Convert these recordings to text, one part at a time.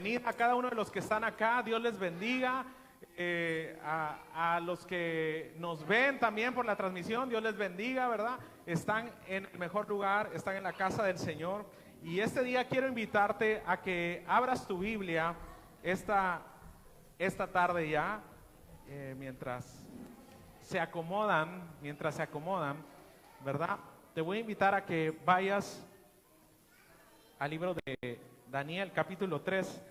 Bienvenida a cada uno de los que están acá, Dios les bendiga. A los que nos ven también por la transmisión, Dios les bendiga, ¿verdad? Están en el mejor lugar, están en la casa del Señor. Y este día quiero invitarte a que abras tu Biblia esta tarde ya, mientras se acomodan, ¿verdad? Te voy a invitar a que vayas al libro de Daniel, capítulo 3,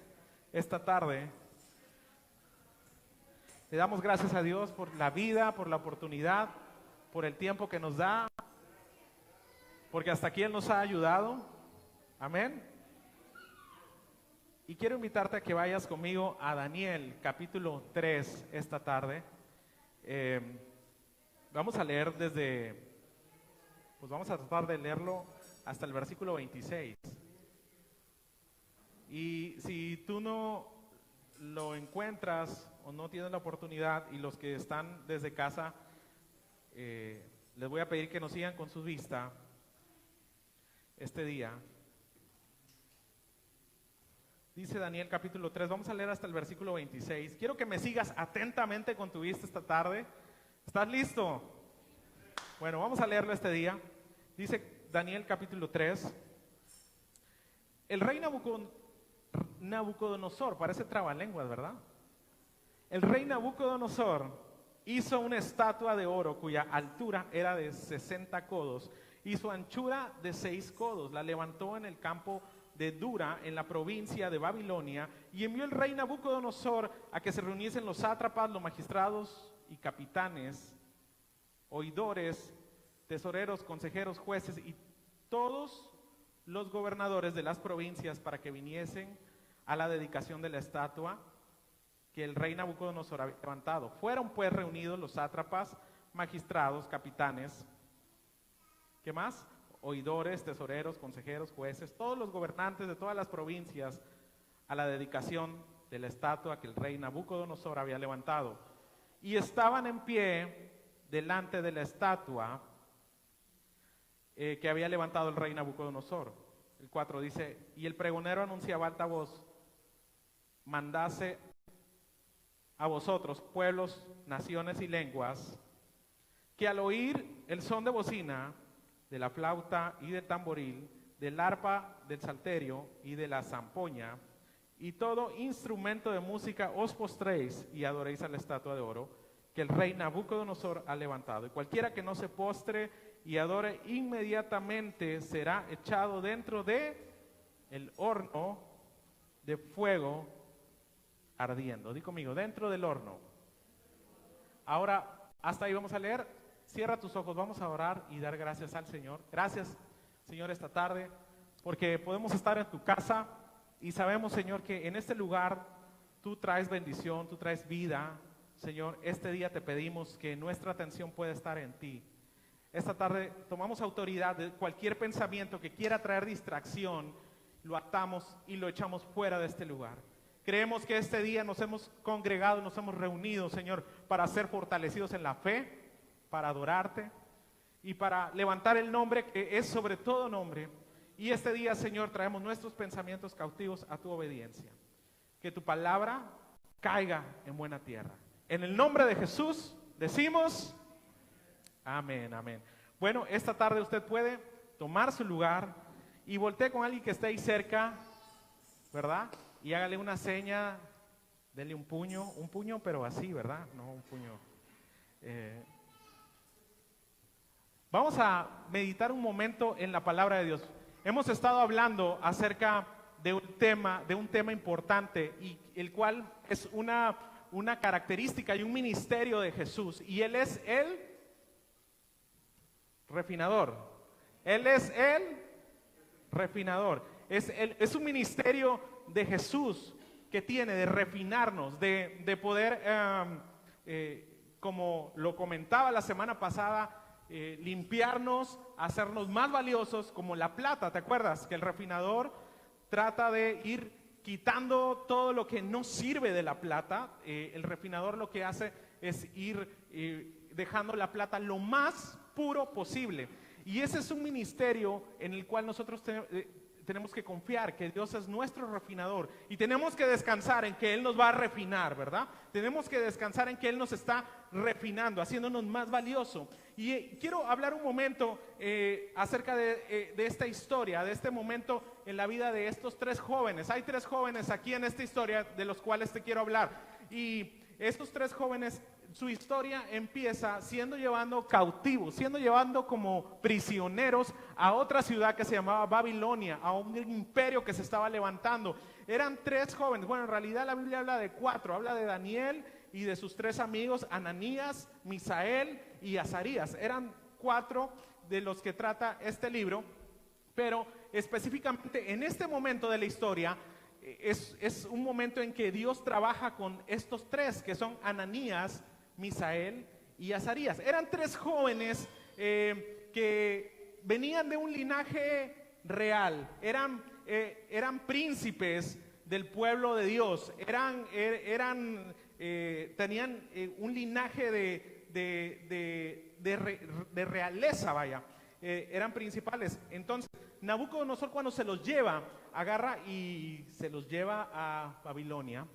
esta tarde. Le damos gracias a Dios por la vida, por la oportunidad, por el tiempo que nos da, porque hasta aquí Él nos ha ayudado. Amén. Y quiero invitarte a que vayas conmigo a Daniel, capítulo 3, esta tarde. Vamos a leer vamos a tratar de leerlo hasta el versículo 26. Y si tú no lo encuentras o no tienes la oportunidad, y los que están desde casa, les voy a pedir que nos sigan con su vista este día. Dice Daniel capítulo 3, vamos a leer hasta el versículo 26. Quiero que me sigas atentamente con tu vista esta tarde. ¿Estás listo? Bueno, vamos a leerlo este día. Dice Daniel capítulo 3. El rey Nabucodonosor, parece trabalenguas, ¿verdad? El rey Nabucodonosor hizo una estatua de oro cuya altura era de 60 codos y su anchura de 6 codos. La levantó en el campo de Dura, en la provincia de Babilonia, y envió el rey Nabucodonosor a que se reuniesen los sátrapas, los magistrados y capitanes, oidores, tesoreros, consejeros, jueces y todos los gobernadores de las provincias para que viniesen a la dedicación de la estatua que el rey Nabucodonosor había levantado. Fueron pues reunidos los sátrapas, magistrados, capitanes, ¿qué más? Oidores, tesoreros, consejeros, jueces, todos los gobernantes de todas las provincias a la dedicación de la estatua que el rey Nabucodonosor había levantado. Y estaban en pie delante de la estatua que había levantado el rey Nabucodonosor. El 4 dice, y el pregonero anunciaba a alta voz, mandase a vosotros, pueblos, naciones y lenguas, que al oír el son de bocina, de la flauta y del tamboril, del arpa, del salterio y de la zampoña, y todo instrumento de música os postréis y adoréis a la estatua de oro que el rey Nabucodonosor ha levantado. Y cualquiera que no se postre y adore inmediatamente será echado dentro de el horno de fuego ardiendo. Di conmigo, dentro del horno. Ahora, hasta ahí vamos a leer. Cierra tus ojos, vamos a orar y dar gracias al Señor. Gracias, Señor, esta tarde, porque podemos estar en tu casa y sabemos, Señor, que en este lugar tú traes bendición, tú traes vida. Señor, este día te pedimos que nuestra atención pueda estar en ti. Esta tarde tomamos autoridad de cualquier pensamiento que quiera traer distracción, lo atamos y lo echamos fuera de este lugar. Creemos que este día nos hemos congregado, nos hemos reunido, Señor, para ser fortalecidos en la fe, para adorarte y para levantar el nombre que es sobre todo nombre. Y este día, Señor, traemos nuestros pensamientos cautivos a tu obediencia. Que tu palabra caiga en buena tierra. En el nombre de Jesús decimos amén, amén. Bueno, esta tarde usted puede tomar su lugar y voltee con alguien que esté ahí cerca, ¿verdad? Y hágale una seña, denle un puño, pero así, ¿verdad? No un puño. Vamos a meditar un momento en la palabra de Dios. Hemos estado hablando acerca de un tema importante, y el cual es una característica y un ministerio de Jesús, y Él es el refinador. Él es el refinador. Es un ministerio de Jesús que tiene de refinarnos, de poder, como lo comentaba la semana pasada, limpiarnos, hacernos más valiosos como la plata. ¿Te acuerdas? Que el refinador trata de ir quitando todo lo que no sirve de la plata. El refinador lo que hace es ir dejando la plata lo más puro posible. Y ese es un ministerio en el cual nosotros tenemos que confiar que Dios es nuestro refinador y tenemos que descansar en que Él nos va a refinar, ¿verdad? Tenemos que descansar en que Él nos está refinando, haciéndonos más valioso. Y quiero hablar un momento acerca de esta historia, de este momento en la vida de estos tres jóvenes. Hay tres jóvenes aquí en esta historia de los cuales te quiero hablar. Y estos tres jóvenes, su historia empieza siendo llevando cautivos, siendo llevando como prisioneros a otra ciudad que se llamaba Babilonia, a un imperio que se estaba levantando. Eran tres jóvenes, bueno, en realidad la Biblia habla de cuatro, habla de Daniel y de sus tres amigos, Ananías, Misael y Azarías. Eran cuatro de los que trata este libro, pero específicamente en este momento de la historia, es un momento en que Dios trabaja con estos tres, que son Ananías, Misael y Azarías. Eran tres jóvenes que venían de un linaje real, eran príncipes del pueblo de Dios, tenían un linaje de realeza, vaya. Eran principales. Entonces Nabucodonosor, cuando se los lleva, agarra y se los lleva a Babilonia,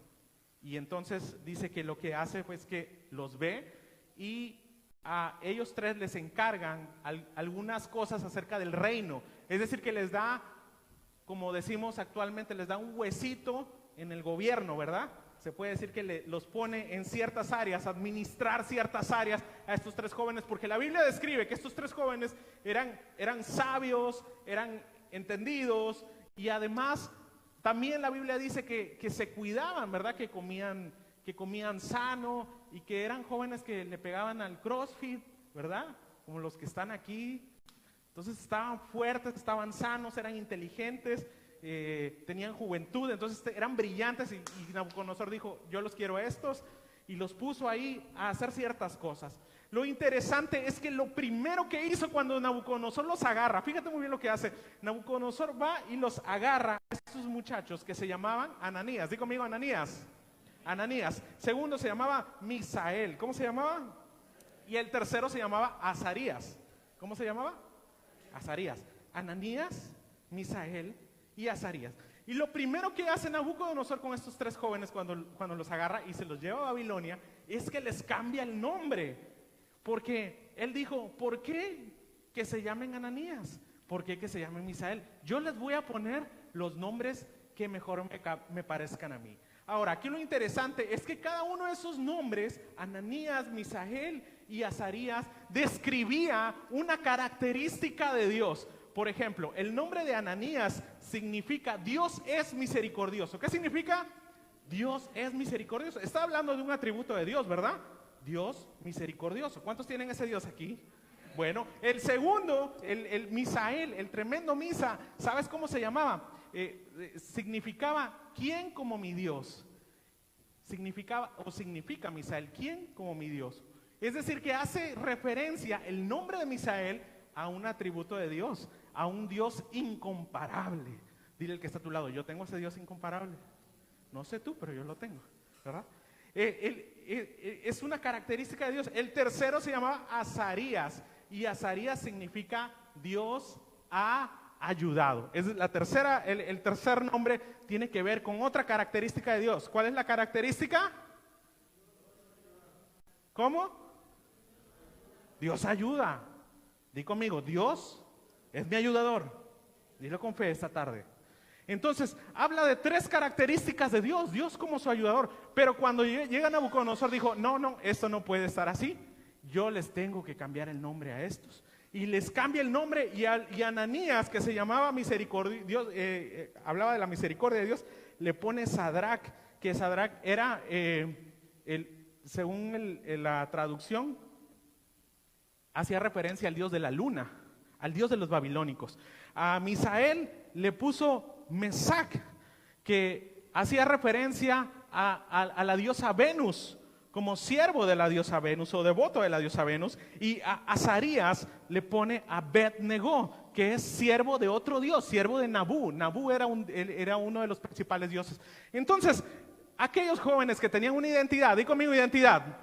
y entonces dice que lo que hace pues que los ve y a ellos tres les encargan algunas cosas acerca del reino, es decir, que les da, como decimos actualmente, les da un huesito en el gobierno, ¿verdad? Se puede decir que los pone en ciertas áreas, administrar ciertas áreas a estos tres jóvenes, porque la Biblia describe que estos tres jóvenes eran sabios, eran entendidos, y además también la Biblia dice que se cuidaban, ¿verdad? Que comían sano, y que eran jóvenes que le pegaban al CrossFit, ¿verdad? Como los que están aquí. Entonces estaban fuertes, estaban sanos, eran inteligentes, tenían juventud, entonces eran brillantes, y Nabucodonosor dijo, yo los quiero a estos, y los puso ahí a hacer ciertas cosas. Lo interesante es que lo primero que hizo cuando Nabucodonosor los agarra, fíjate muy bien lo que hace, Nabucodonosor va y los agarra a estos muchachos que se llamaban Ananías, di conmigo Ananías. Segundo se llamaba Misael, ¿cómo se llamaba? Y el tercero se llamaba Azarías. ¿Cómo se llamaba? Azarías. Ananías, Misael y Azarías. Y lo primero que hace Nabucodonosor con estos tres jóvenes cuando los agarra y se los lleva a Babilonia es que les cambia el nombre. Porque él dijo, ¿por qué que se llamen Ananías? ¿Por qué que se llamen Misael? Yo les voy a poner los nombres que mejor me parezcan a mí. Ahora, aquí lo interesante es que cada uno de esos nombres, Ananías, Misael y Azarías, describía una característica de Dios. Por ejemplo, el nombre de Ananías significa Dios es misericordioso. ¿Qué significa? Dios es misericordioso. Está hablando de un atributo de Dios, ¿verdad? Dios misericordioso. ¿Cuántos tienen ese Dios aquí? Bueno, el segundo, el Misael, el tremendo Misa, ¿sabes cómo se llamaba? Significaba ¿quién como mi Dios? Significa Misael, ¿quién como mi Dios? Es decir, que hace referencia el nombre de Misael a un atributo de Dios, a un Dios incomparable. Dile al que está a tu lado, yo tengo ese Dios incomparable. No sé tú, pero yo lo tengo, ¿verdad? Es una característica de Dios. El tercero se llamaba Azarías, y Azarías significa Dios ha ayudado. Es la tercera, el tercer nombre tiene que ver con otra característica de Dios. ¿Cuál es la característica? ¿Cómo? Dios ayuda. Di conmigo, Dios es mi ayudador. Dilo con fe esta tarde. Entonces, habla de tres características de Dios, Dios como su ayudador. Pero cuando llega Nabucodonosor dijo, no, esto no puede estar así. Yo les tengo que cambiar el nombre a estos. Y les cambia el nombre, y a Ananías, que se llamaba misericordia, Dios, hablaba de la misericordia de Dios, le pone Sadrach, que Sadrach era, según la traducción, hacía referencia al dios de la luna, al dios de los babilónicos. A Misael le puso Mesac, que hacía referencia a la diosa Venus, como siervo de la diosa Venus o devoto de la diosa Venus. Y a Azarías le pone Abed-Negó, que es siervo de otro dios, siervo de Nabú. Nabú era uno de los principales dioses. Entonces, aquellos jóvenes que tenían una identidad, di conmigo identidad,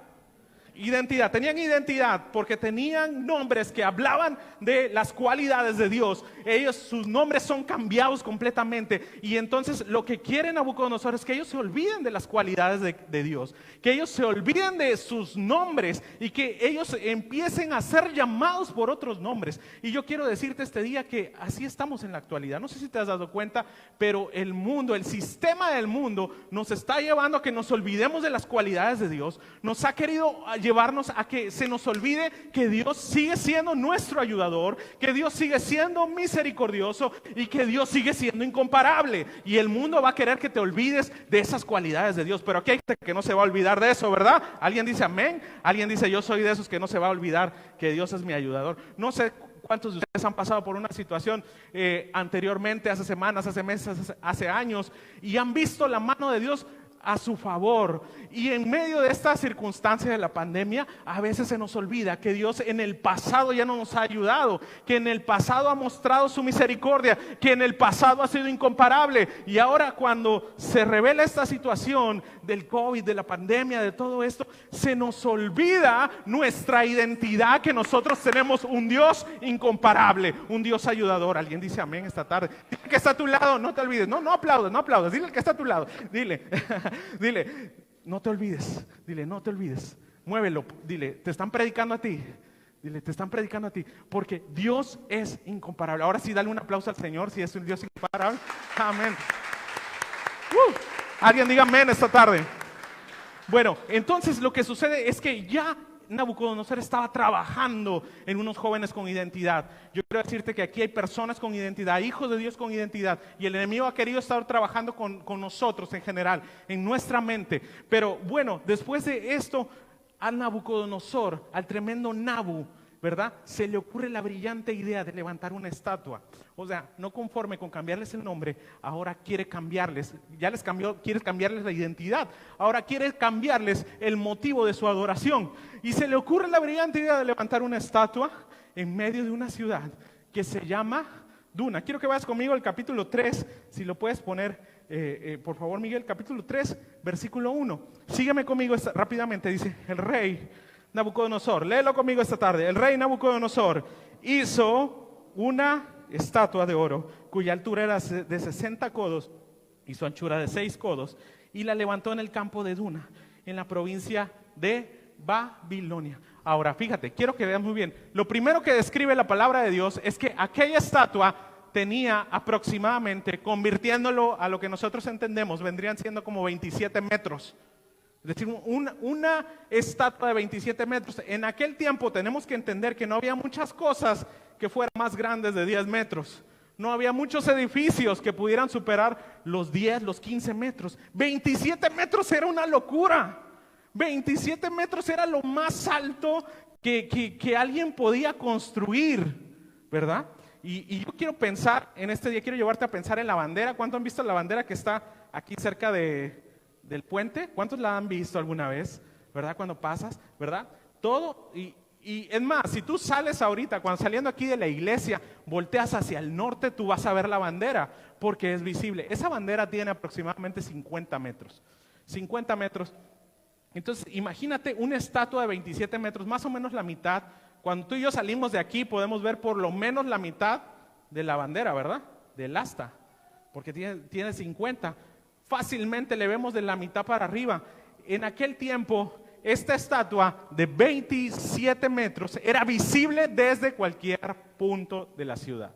Identidad, tenían identidad porque tenían nombres que hablaban de las cualidades de Dios. Sus nombres son cambiados completamente. Y entonces lo que quiere Nabucodonosor es que ellos se olviden de las cualidades de Dios, que ellos se olviden de sus nombres y que ellos empiecen a ser llamados por otros nombres. Y yo quiero decirte este día que así estamos en la actualidad. No sé si te has dado cuenta, pero el mundo, el sistema del mundo nos está llevando a que nos olvidemos de las cualidades de Dios. Nos ha querido llevarnos a que se nos olvide que Dios sigue siendo nuestro ayudador, que Dios sigue siendo misericordioso y que Dios sigue siendo incomparable. Y el mundo va a querer que te olvides de esas cualidades de Dios, pero aquí hay gente que no se va a olvidar de eso, ¿verdad? ¿Alguien dice amén? ¿Alguien dice yo soy de esos que no se va a olvidar que Dios es mi ayudador? No sé cuántos de ustedes han pasado por una situación anteriormente, hace semanas, hace meses, hace años, y han visto la mano de Dios a su favor. Y en medio de esta circunstancia de la pandemia, a veces se nos olvida que Dios en el pasado ya no nos ha ayudado, que en el pasado ha mostrado su misericordia, que en el pasado ha sido incomparable. Y ahora cuando se revela esta situación del COVID, de la pandemia, de todo esto, se nos olvida nuestra identidad, que nosotros tenemos un Dios incomparable, un Dios ayudador. ¿Alguien dice amén esta tarde? Dile que está a tu lado, no te olvides. No aplaudas, dile que está a tu lado. Dile, no te olvides. Dile, no te olvides. Muévelo. Dile, te están predicando a ti. Dile, te están predicando a ti. Porque Dios es incomparable. Ahora sí, dale un aplauso al Señor si es un Dios incomparable. Amén. Alguien diga amén esta tarde. Bueno, entonces lo que sucede es que ya Nabucodonosor estaba trabajando en unos jóvenes con identidad. Yo quiero decirte que aquí hay personas con identidad, hijos de Dios con identidad, y el enemigo ha querido estar trabajando con nosotros en general, en nuestra mente. Pero bueno, después de esto, a Nabucodonosor, al tremendo Nabu, ¿verdad? Se le ocurre la brillante idea de levantar una estatua. O sea, no conforme con cambiarles el nombre, ahora quiere cambiarles, ya les cambió, quiere cambiarles la identidad. Ahora quiere cambiarles el motivo de su adoración. Y se le ocurre la brillante idea de levantar una estatua en medio de una ciudad que se llama Duna. Quiero que vayas conmigo al capítulo 3, si lo puedes poner, por favor, Miguel, capítulo 3, versículo 1. Sígueme conmigo rápidamente, dice, el rey Nabucodonosor, léelo conmigo esta tarde. El rey Nabucodonosor hizo una estatua de oro cuya altura era de 60 codos y su anchura de 6 codos, y la levantó en el campo de Duna, en la provincia de Babilonia. Ahora, fíjate, quiero que veas muy bien. Lo primero que describe la palabra de Dios es que aquella estatua tenía aproximadamente, convirtiéndolo a lo que nosotros entendemos, vendrían siendo como 27 metros. Es decir, una estatua de 27 metros. En aquel tiempo tenemos que entender que no había muchas cosas que fueran más grandes de 10 metros. No había muchos edificios que pudieran superar los 10, los 15 metros. 27 metros era una locura. 27 metros era lo más alto que alguien podía construir, ¿verdad? Y yo quiero pensar, en este día quiero llevarte a pensar en la bandera. ¿Cuántos han visto la bandera que está aquí cerca del puente? ¿Cuántos la han visto alguna vez? ¿Verdad? Cuando pasas, ¿verdad? Todo, y es más, si tú sales ahorita, cuando saliendo aquí de la iglesia, volteas hacia el norte, tú vas a ver la bandera, porque es visible. Esa bandera tiene aproximadamente 50 metros. 50 metros. Entonces, imagínate una estatua de 27 metros, más o menos la mitad. Cuando tú y yo salimos de aquí, podemos ver por lo menos la mitad de la bandera, ¿verdad? Del asta, porque tiene 50. Fácilmente le vemos de la mitad para arriba. En aquel tiempo, esta estatua de 27 metros era visible desde cualquier punto de la ciudad.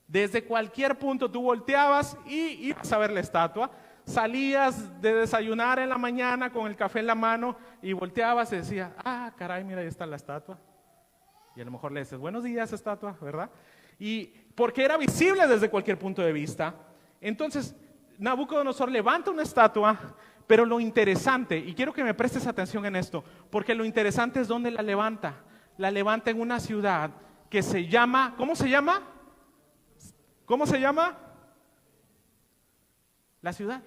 Desde cualquier punto tú volteabas y ibas a ver la estatua. Salías de desayunar en la mañana con el café en la mano y volteabas y decías, ah, caray, mira, ahí está la estatua. Y a lo mejor le dices, buenos días, estatua, ¿verdad? Y porque era visible desde cualquier punto de vista. Entonces, Nabucodonosor levanta una estatua, pero lo interesante, y quiero que me prestes atención en esto, porque lo interesante es dónde la levanta. La levanta en una ciudad que se llama, ¿cómo se llama? ¿Cómo se llama? La ciudad.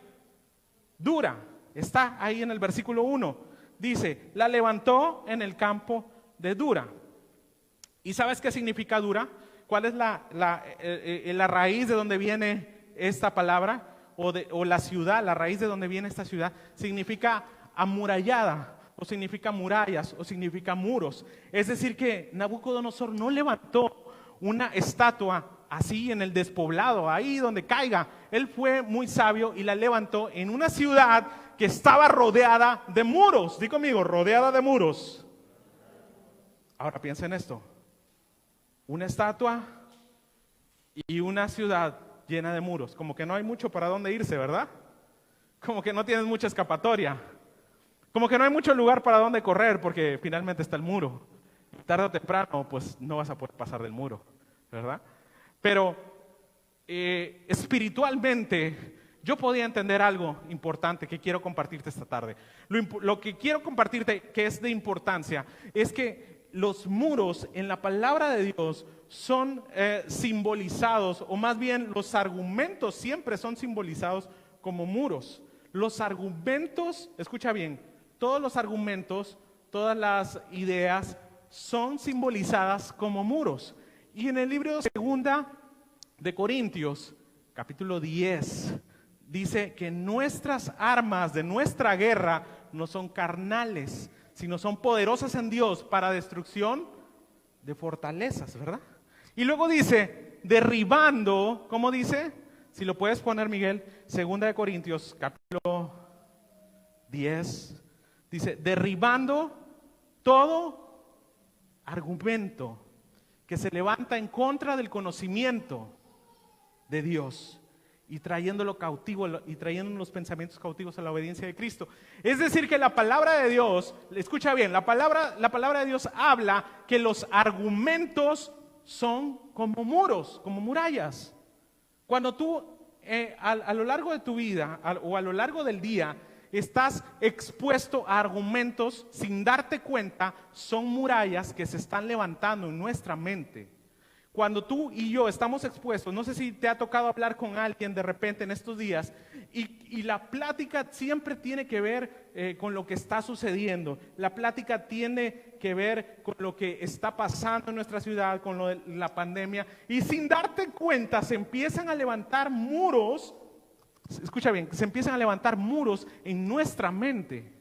Dura. Está ahí en el versículo 1. Dice, la levantó en el campo de Dura. ¿Y sabes qué significa Dura? ¿Cuál es la raíz de donde viene esta palabra? O la ciudad, la raíz de donde viene esta ciudad, significa amurallada. o significa murallas, o significa muros. Es decir que Nabucodonosor no levantó una estatua así en el despoblado, ahí donde caiga. Él fue muy sabio y la levantó en una ciudad que estaba rodeada de muros. Di conmigo, rodeada de muros. Ahora piensa en esto. Una estatua y una ciudad llena de muros. Como que no hay mucho para dónde irse, ¿verdad? Como que no tienes mucha escapatoria. Como que no hay mucho lugar para dónde correr porque finalmente está el muro. Tarde o temprano, pues no vas a poder pasar del muro, ¿verdad? Pero espiritualmente yo podía entender algo importante que quiero compartirte esta tarde. Lo que quiero compartirte que es de importancia es que los muros en la palabra de Dios son simbolizados, o más bien los argumentos siempre son simbolizados como muros. Los argumentos, escucha bien, todos los argumentos, todas las ideas son simbolizadas como muros. Y en el libro de 2 de Corintios, capítulo 10, dice que nuestras armas de nuestra guerra no son carnales, sino son poderosas en Dios para destrucción de fortalezas, ¿verdad? Y luego dice, derribando, ¿cómo dice? Si lo puedes poner, Miguel, 2 de Corintios, capítulo 10, dice, derribando todo argumento que se levanta en contra del conocimiento de Dios y trayéndolo cautivo y trayendo los pensamientos cautivos a la obediencia de Cristo. Es decir que la palabra de Dios, escucha bien, la palabra de Dios habla que los argumentos son como muros, como murallas. Cuando tú a lo largo de tu vida o a lo largo del día estás expuesto a argumentos sin darte cuenta, son murallas que se están levantando en nuestra mente. Cuando tú y yo estamos expuestos, no sé si te ha tocado hablar con alguien de repente en estos días, y la plática siempre tiene que ver con lo que está sucediendo. La plática tiene que ver con lo que está pasando en nuestra ciudad, con lo de la pandemia, y sin darte cuenta se empiezan a levantar muros. Escucha bien, se empiezan a levantar muros en nuestra mente.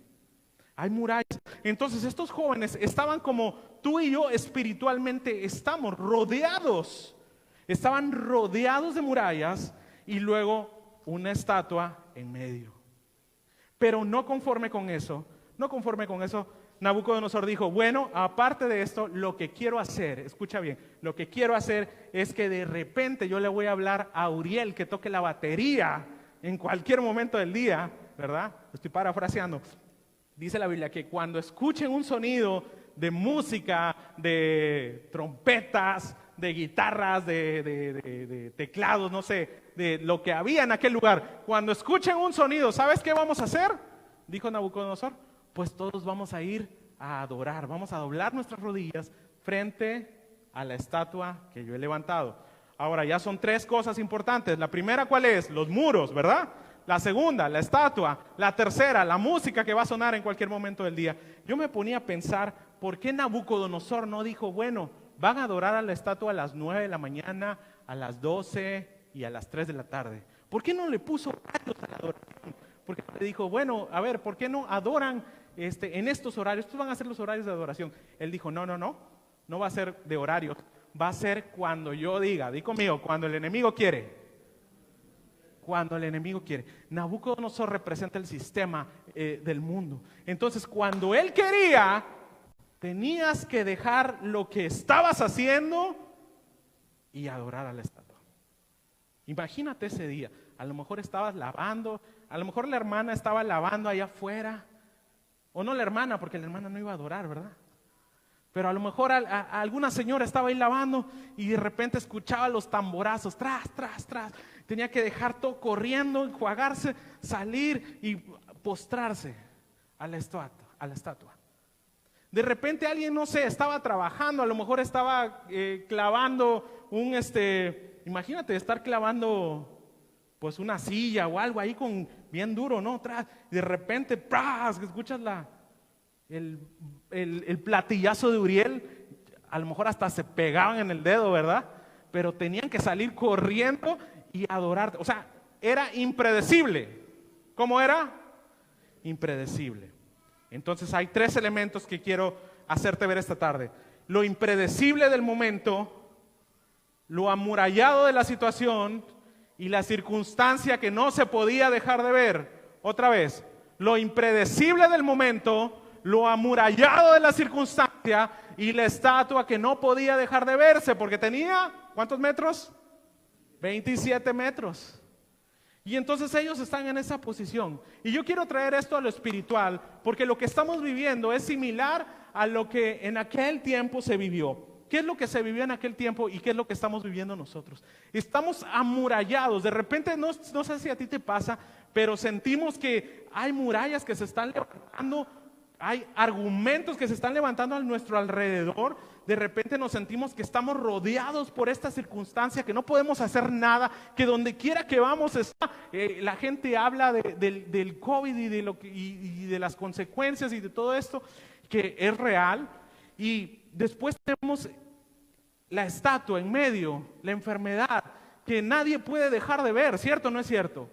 Hay murallas. Entonces estos jóvenes estaban como tú y yo espiritualmente estamos rodeados. Estaban rodeados de murallas y luego una estatua en medio. Pero no conforme con eso, Nabucodonosor dijo, bueno, aparte de esto, lo que quiero hacer, escucha bien, lo que quiero hacer es que de repente yo le voy a hablar a Uriel que toque la batería en cualquier momento del día, ¿verdad? Estoy parafraseando. Dice la Biblia que cuando escuchen un sonido de música, de trompetas, de guitarras, de teclados, no sé, de lo que había en aquel lugar, cuando escuchen un sonido, ¿sabes qué vamos a hacer? Dijo Nabucodonosor, pues todos vamos a ir a adorar, vamos a doblar nuestras rodillas frente a la estatua que yo he levantado. Ahora ya son 3 cosas importantes. La primera, ¿cuál es? Los muros, ¿verdad? La segunda, la estatua. La tercera, la música que va a sonar en cualquier momento del día. Yo me ponía a pensar, ¿por qué Nabucodonosor no dijo, bueno, van a adorar a la estatua a las 9 de la mañana, a las 12 y a las 3 de la tarde? ¿Por qué no le puso horarios a la adoración? Porque le dijo, bueno, a ver, ¿por qué no adoran en estos horarios? Estos van a ser los horarios de adoración. Él dijo, no va a ser de horarios. Va a ser cuando yo diga, di conmigo, cuando el enemigo quiere. Cuando el enemigo quiere. Nabucodonosor representa el sistema del mundo. Entonces, cuando él quería, tenías que dejar lo que estabas haciendo y adorar a la estatua. Imagínate ese día. A lo mejor estabas lavando, a lo mejor la hermana estaba lavando allá afuera. O no la hermana, porque la hermana no iba a adorar, ¿verdad? Pero a lo mejor alguna señora estaba ahí lavando y de repente escuchaba los tamborazos, tras, tras, tras. Tenía que dejar todo corriendo, enjuagarse, salir y postrarse a la estatua. De repente alguien, no sé, estaba trabajando, a lo mejor estaba clavando imagínate estar clavando pues una silla o algo ahí con bien duro, ¿no? Y de repente, ¡pras!, escuchas el platillazo de Uriel, a lo mejor hasta se pegaban en el dedo, ¿verdad? Pero tenían que salir corriendo y adorar. O sea, era impredecible. ¿Cómo era? Impredecible. Entonces hay tres elementos que quiero hacerte ver esta tarde. Lo impredecible del momento, lo amurallado de la situación y la circunstancia que no se podía dejar de ver. Otra vez, lo impredecible del momento, lo amurallado de la circunstancia y la estatua que no podía dejar de verse porque tenía, ¿cuántos metros? 27 metros. Y entonces ellos están en esa posición. Y yo quiero traer esto a lo espiritual, porque lo que estamos viviendo es similar a lo que en aquel tiempo se vivió. ¿Qué es lo que se vivió en aquel tiempo y qué es lo que estamos viviendo nosotros? Estamos amurallados. De repente, no sé si a ti te pasa, pero sentimos que hay murallas que se están levantando, hay argumentos que se están levantando a nuestro alrededor. De repente nos sentimos que estamos rodeados por esta circunstancia, que no podemos hacer nada, que donde quiera que vamos está, la gente habla del COVID y de las consecuencias y de todo esto, que es real. Y después tenemos la estatua en medio, la enfermedad, que nadie puede dejar de ver, ¿cierto o no es cierto?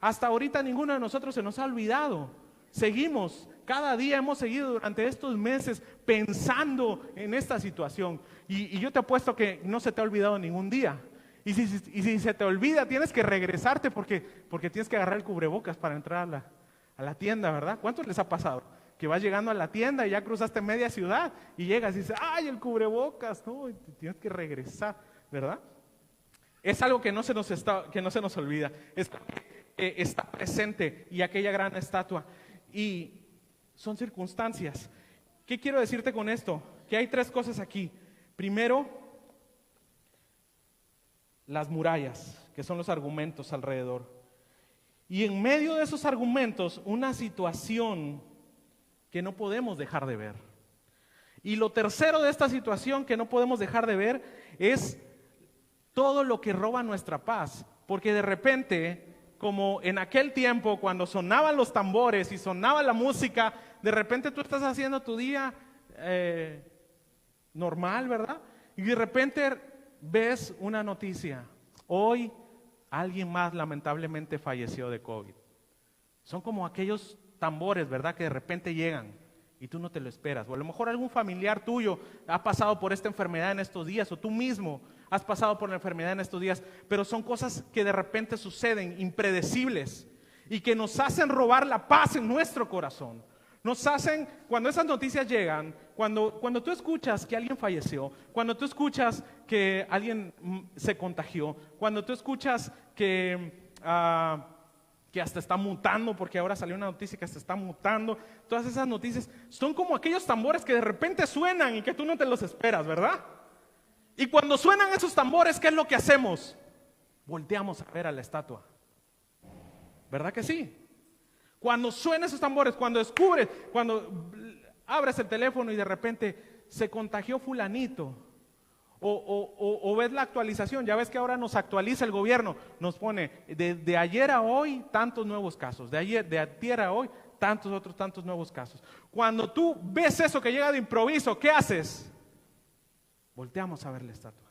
Hasta ahorita ninguno de nosotros se nos ha olvidado. Seguimos, cada día hemos seguido durante estos meses pensando en esta situación. Y yo te apuesto que no se te ha olvidado ningún día. Y si se te olvida, tienes que regresarte porque tienes que agarrar el cubrebocas para entrar a la tienda, ¿verdad? ¿Cuántos les ha pasado? Que vas llegando a la tienda y ya cruzaste media ciudad y llegas y dices, ¡ay, el cubrebocas! No, y tienes que regresar, ¿verdad? Es algo que no se nos olvida. Está presente y aquella gran estatua. Y son circunstancias. ¿Qué quiero decirte con esto? Que hay tres cosas aquí. Primero, las murallas, que son los argumentos alrededor. Y en medio de esos argumentos, una situación que no podemos dejar de ver. Y lo tercero de esta situación que no podemos dejar de ver es todo lo que roba nuestra paz. Porque de repente, como en aquel tiempo cuando sonaban los tambores y sonaba la música, de repente tú estás haciendo tu día normal, ¿verdad? Y de repente ves una noticia. Hoy alguien más lamentablemente falleció de COVID. Son como aquellos tambores, ¿verdad? Que de repente llegan y tú no te lo esperas. O a lo mejor algún familiar tuyo ha pasado por esta enfermedad en estos días, o tú mismo has pasado por la enfermedad en estos días, pero son cosas que de repente suceden, impredecibles, y que nos hacen robar la paz en nuestro corazón. Nos hacen, cuando esas noticias llegan, cuando tú escuchas que alguien falleció, cuando tú escuchas que alguien se contagió, cuando tú escuchas que hasta está mutando, porque ahora salió una noticia que hasta está mutando, todas esas noticias son como aquellos tambores que de repente suenan y que tú no te los esperas, ¿verdad? Y cuando suenan esos tambores, ¿qué es lo que hacemos? Volteamos a ver a la estatua, ¿verdad que sí? Cuando suenan esos tambores, cuando descubres, cuando abres el teléfono y de repente se contagió fulanito, o ves la actualización, ya ves que ahora nos actualiza el gobierno, nos pone de ayer a hoy tantos nuevos casos, de ayer a hoy tantos nuevos casos. Cuando tú ves eso que llega de improviso, ¿qué haces? Volteamos a ver la estatua,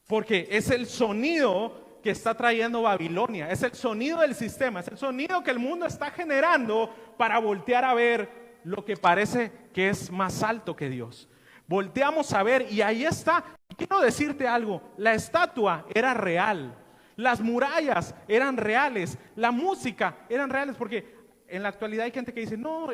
porque es el sonido que está trayendo Babilonia, es el sonido del sistema, es el sonido que el mundo está generando para voltear a ver lo que parece que es más alto que Dios. Volteamos a ver y ahí está. Quiero decirte algo, la estatua era real, las murallas eran reales, la música eran reales, porque en la actualidad hay gente que dice, no,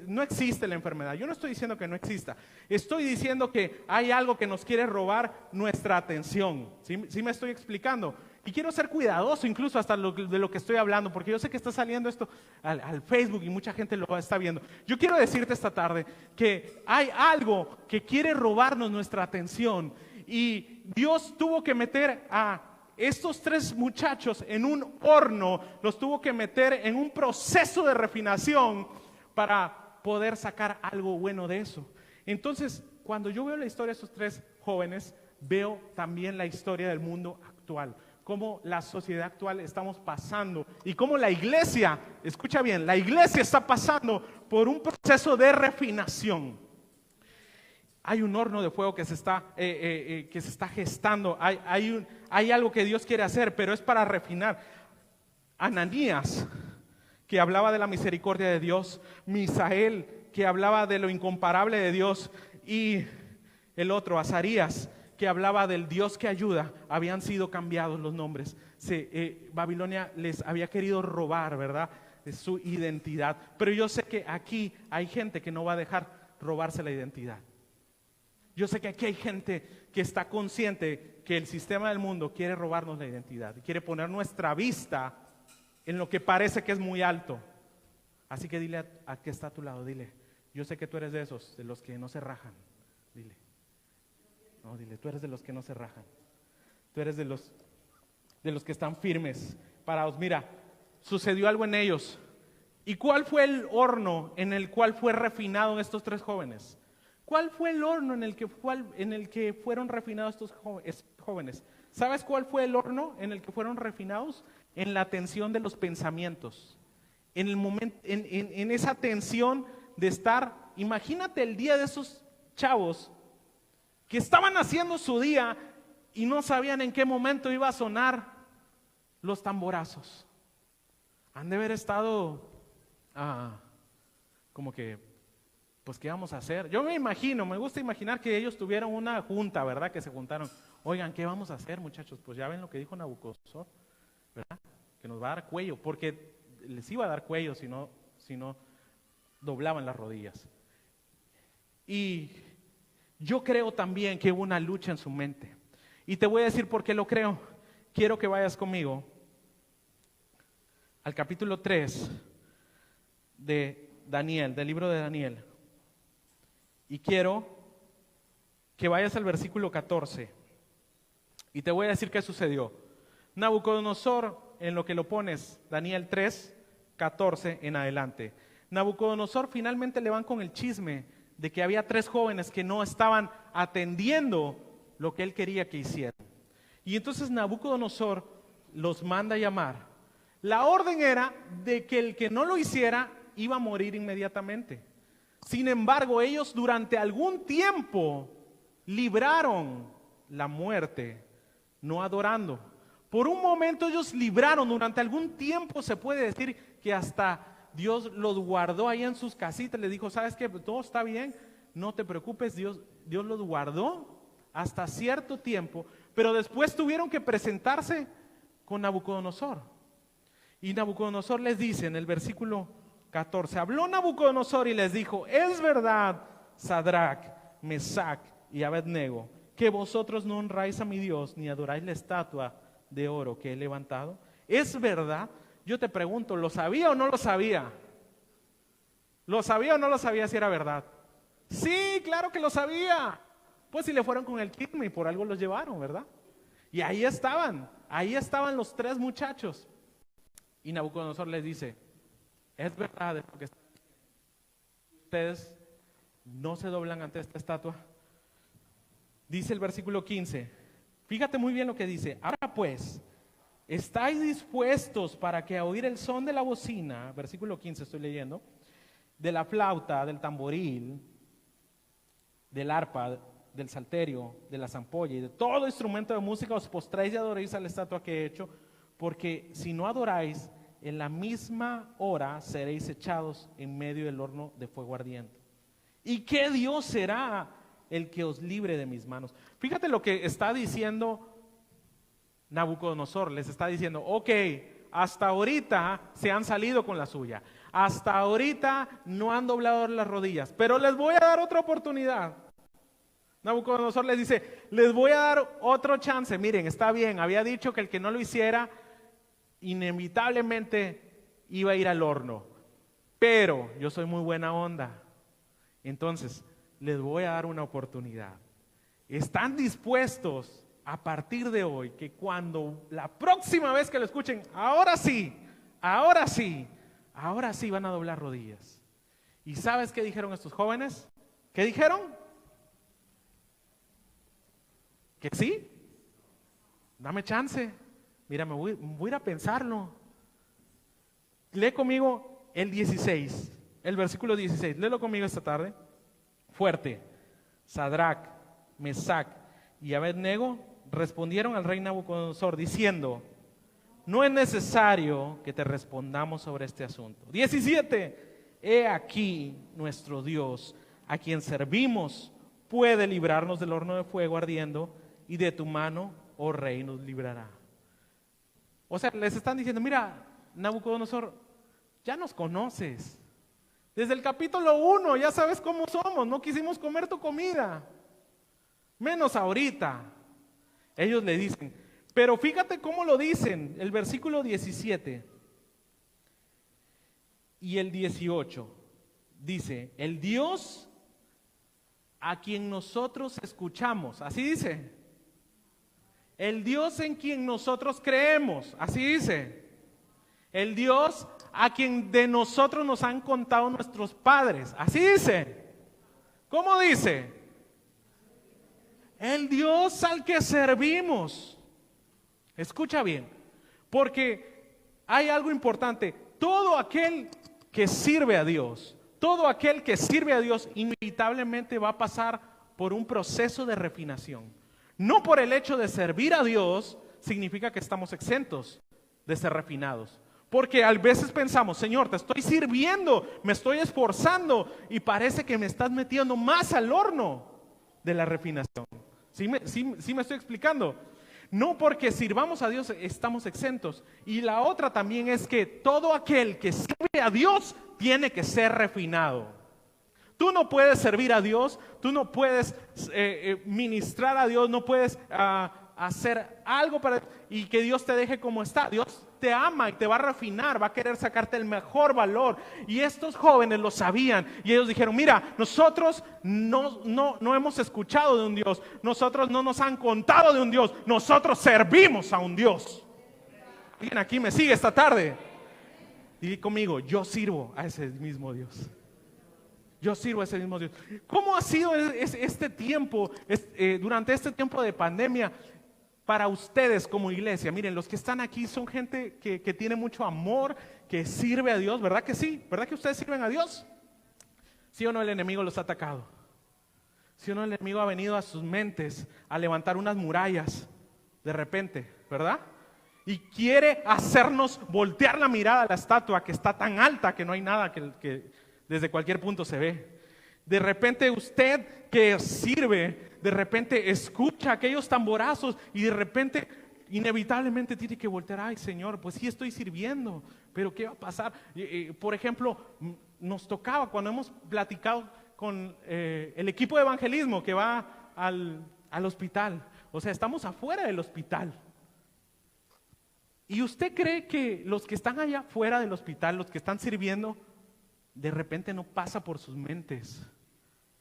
no existe la enfermedad. Yo no estoy diciendo que no exista, estoy diciendo que hay algo que nos quiere robar nuestra atención. ¿Sí me estoy explicando? Y quiero ser cuidadoso incluso hasta de lo que estoy hablando, porque yo sé que está saliendo esto al Facebook y mucha gente lo está viendo. Yo quiero decirte esta tarde que hay algo que quiere robarnos nuestra atención, y Dios tuvo que meter a estos tres muchachos en un horno, los tuvo que meter en un proceso de refinación para poder sacar algo bueno de eso. Entonces, cuando yo veo la historia de estos tres jóvenes, veo también la historia del mundo actual, cómo la sociedad actual estamos pasando y cómo la iglesia, escucha bien, la iglesia está pasando por un proceso de refinación. Hay un horno de fuego que se está gestando, hay algo que Dios quiere hacer, pero es para refinar. Ananías, que hablaba de la misericordia de Dios, Misael, que hablaba de lo incomparable de Dios, y el otro, Azarías, que hablaba del Dios que ayuda, habían sido cambiados los nombres. Babilonia les había querido robar, ¿verdad?, de su identidad. Pero yo sé que aquí hay gente que no va a dejar robarse la identidad. Yo sé que aquí hay gente que está consciente que el sistema del mundo quiere robarnos la identidad, quiere poner nuestra vista en lo que parece que es muy alto. Así que dile a que está a tu lado, dile, yo sé que tú eres de esos, de los que no se rajan. Dile, no, dile, tú eres de los que no se rajan. Tú eres de los que están firmes, parados. Mira, sucedió algo en ellos. ¿Y cuál fue el horno en el cual fue refinado estos tres jóvenes? ¿Cuál fue el horno en el que fueron refinados estos jóvenes? ¿Sabes cuál fue el horno en el que fueron refinados? En la tensión de los pensamientos. En el momento, en esa tensión de estar, imagínate el día de esos chavos que estaban haciendo su día y no sabían en qué momento iba a sonar los tamborazos. Han de haber estado como que, pues, ¿qué vamos a hacer? Yo me gusta imaginar que ellos tuvieron una junta, ¿verdad? Que se juntaron. Oigan, ¿qué vamos a hacer, muchachos? Pues ya ven lo que dijo Nabucodonosor, ¿verdad? Que nos va a dar cuello, porque les iba a dar cuello si no doblaban las rodillas. Y yo creo también que hubo una lucha en su mente. Y te voy a decir por qué lo creo. Quiero que vayas conmigo al capítulo 3 de Daniel, del libro de Daniel. Y quiero que vayas al versículo 14. Y te voy a decir qué sucedió. Nabucodonosor, en lo que lo pones, Daniel 3, 14 en adelante. Nabucodonosor finalmente le van con el chisme de que había tres jóvenes que no estaban atendiendo lo que él quería que hicieran. Y entonces Nabucodonosor los manda a llamar. La orden era de que el que no lo hiciera iba a morir inmediatamente. Sin embargo, ellos durante algún tiempo libraron la muerte, no adorando. Por un momento ellos libraron, durante algún tiempo se puede decir que hasta Dios los guardó ahí en sus casitas, les dijo, ¿sabes qué? Todo está bien, no te preocupes, Dios los guardó hasta cierto tiempo, pero después tuvieron que presentarse con Nabucodonosor. Y Nabucodonosor les dice en el versículo 14, habló Nabucodonosor y les dijo, es verdad, Sadrach, Mesach y Abednego, que vosotros no honráis a mi Dios ni adoráis la estatua de oro que he levantado. ¿Es verdad? Yo te pregunto, ¿lo sabía o no lo sabía? ¿Lo sabía o no lo sabía si era verdad? Sí, claro que lo sabía. Pues si le fueron con el chisme y por algo los llevaron, ¿verdad? Y ahí estaban los tres muchachos. Y Nabucodonosor les dice, es verdad porque ustedes no se doblan ante esta estatua. Dice el versículo 15, fíjate muy bien lo que dice, ahora pues, ¿estáis dispuestos para que a oír el son de la bocina, versículo 15 estoy leyendo, de la flauta, del tamboril, del arpa, del salterio, de la zampolla y de todo instrumento de música, os postréis y adoréis a la estatua que he hecho? Porque si no adoráis, en la misma hora seréis echados en medio del horno de fuego ardiente. ¿Y qué Dios será el que os libre de mis manos? Fíjate lo que está diciendo Nabucodonosor. Les está diciendo, ok, hasta ahorita se han salido con la suya. Hasta ahorita no han doblado las rodillas, pero les voy a dar otra oportunidad. Nabucodonosor les dice, les voy a dar otro chance. Miren, está bien, había dicho que el que no lo hiciera inevitablemente iba a ir al horno, pero yo soy muy buena onda, entonces les voy a dar una oportunidad. ¿Están dispuestos a partir de hoy que cuando la próxima vez que lo escuchen, ahora sí van a doblar rodillas? ¿Y sabes qué dijeron estos jóvenes? ¿Qué dijeron? ¿Que sí? Dame chance. Mira, me voy a ir a pensarlo. Lee conmigo el 16, el versículo 16. Léelo conmigo esta tarde. Fuerte. Sadrach, Mesach y Abednego respondieron al rey Nabucodonosor diciendo, no es necesario que te respondamos sobre este asunto. 17. He aquí nuestro Dios, a quien servimos, puede librarnos del horno de fuego ardiendo, y de tu mano, oh rey, nos librará. O sea, les están diciendo, mira, Nabucodonosor, ya nos conoces. Desde el capítulo 1 ya sabes cómo somos, no quisimos comer tu comida, menos ahorita. Ellos le dicen, pero fíjate cómo lo dicen, el versículo 17 y el 18, dice, el Dios a quien nosotros escuchamos, así dice, el Dios en quien nosotros creemos, así dice, el Dios a quien de nosotros nos han contado nuestros padres, así dice. ¿Cómo dice? El Dios al que servimos. Escucha bien, porque hay algo importante. Todo aquel que sirve a Dios, todo aquel que sirve a Dios inevitablemente va a pasar por un proceso de refinación. No por el hecho de servir a Dios significa que estamos exentos de ser refinados. Porque a veces pensamos, Señor, te estoy sirviendo, me estoy esforzando y parece que me estás metiendo más al horno de la refinación. ¿Sí me estoy explicando? No porque sirvamos a Dios estamos exentos. Y la otra también es que todo aquel que sirve a Dios tiene que ser refinado. Tú no puedes servir a Dios, tú no puedes ministrar a Dios, no puedes hacer algo y que Dios te deje como está. Dios te ama y te va a refinar, va a querer sacarte el mejor valor. Y estos jóvenes lo sabían y ellos dijeron, mira, nosotros no hemos escuchado de un Dios, nosotros no nos han contado de un Dios, nosotros servimos a un Dios. ¿Alguien aquí me sigue esta tarde? Dile conmigo, yo sirvo a ese mismo Dios. Yo sirvo a ese mismo Dios. ¿Cómo ha sido este tiempo, durante este tiempo de pandemia, para ustedes como iglesia? Miren, los que están aquí son gente que tiene mucho amor, que sirve a Dios, ¿verdad que sí? ¿Verdad que ustedes sirven a Dios? ¿Sí o no el enemigo los ha atacado? ¿Sí o no el enemigo ha venido a sus mentes a levantar unas murallas de repente, ¿verdad? Y quiere hacernos voltear la mirada a la estatua que está tan alta que no hay nada que desde cualquier punto se ve. De repente usted que sirve, de repente escucha aquellos tamborazos y de repente inevitablemente tiene que voltear. Ay, Señor, pues sí estoy sirviendo, pero ¿qué va a pasar? Por ejemplo, nos tocaba cuando hemos platicado con el equipo de evangelismo que va al hospital. O sea, estamos afuera del hospital. ¿Y usted cree que los que están allá fuera del hospital, los que están sirviendo, de repente no pasa por sus mentes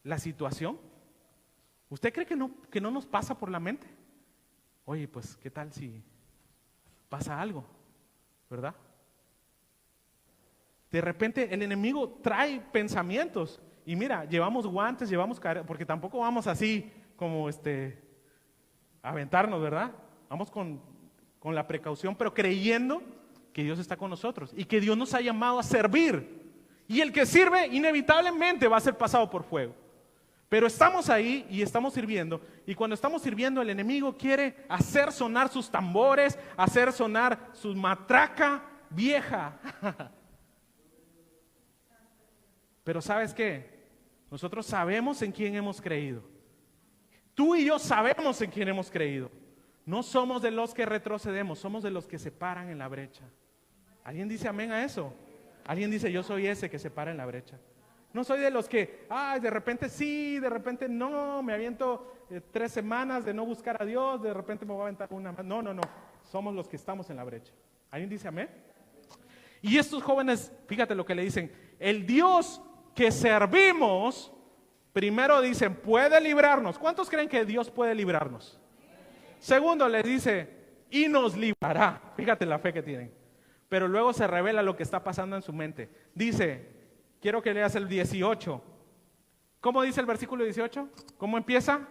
la situación? ¿Usted cree que no nos pasa por la mente? Oye, pues, ¿qué tal si pasa algo? ¿Verdad? De repente el enemigo trae pensamientos. Y mira, llevamos guantes, llevamos porque tampoco vamos así como a aventarnos, ¿verdad? Vamos con la precaución, pero creyendo que Dios está con nosotros y que Dios nos ha llamado a servir. Y el que sirve inevitablemente va a ser pasado por fuego. Pero estamos ahí y estamos sirviendo. Y cuando estamos sirviendo, el enemigo quiere hacer sonar sus tambores, hacer sonar su matraca vieja. Pero ¿sabes qué? Nosotros sabemos en quién hemos creído. Tú y yo sabemos en quién hemos creído. No somos de los que retrocedemos, somos de los que se paran en la brecha. ¿Alguien dice amén a eso? Alguien dice, yo soy ese que se para en la brecha. No soy de los que, de repente sí, de repente no, me aviento 3 semanas de no buscar a Dios, de repente me voy a aventar una más. No. Somos los que estamos en la brecha. ¿Alguien dice amén? Y estos jóvenes, fíjate lo que le dicen, el Dios que servimos, primero dicen, puede librarnos. ¿Cuántos creen que Dios puede librarnos? Segundo, les dice, y nos librará. Fíjate la fe que tienen. Pero luego se revela lo que está pasando en su mente. Dice, quiero que leas el 18. ¿Cómo dice el versículo 18? ¿Cómo empieza?